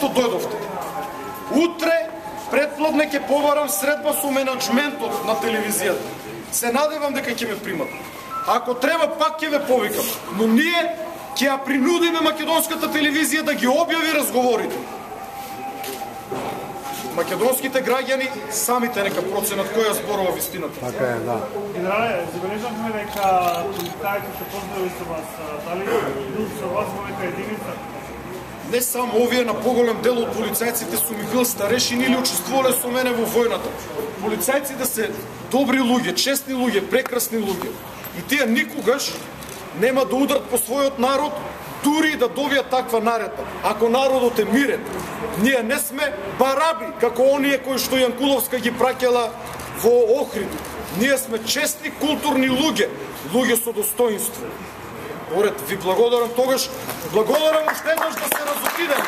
што дојдовте. Утре, претплодне ќе побарам средба со менаџментот на телевизијата. Се надевам дека ќе ме примат. Ако треба, пак ќе ве повикам. Но ние ќе ја принудиме македонската телевизија да ги објави разговорите. Македонските граѓани самите нека проценат која зборува вистината. Така е, да. Генерале, забележавме дека полицајците се поздрави со вас. Дали идут со вас во нека единица? Не само овие, на поголем дел од полицајците су ми бил старешини или учествувале со мене во војната. Полицајците се добри луѓе, честни луѓе, прекрасни луѓе. И тие никогаш нема да ударат по својот народ, дури да добијат таква наредба. Ако народот е мирен, ние не сме бараби, како оние кои што Јанкуловска ги праќала во Охрид. Ние сме честни, културни луѓе, луѓе со достоинство. Поред, ви благодарам тогаш, благодарам уште еднаш да се разотидеме.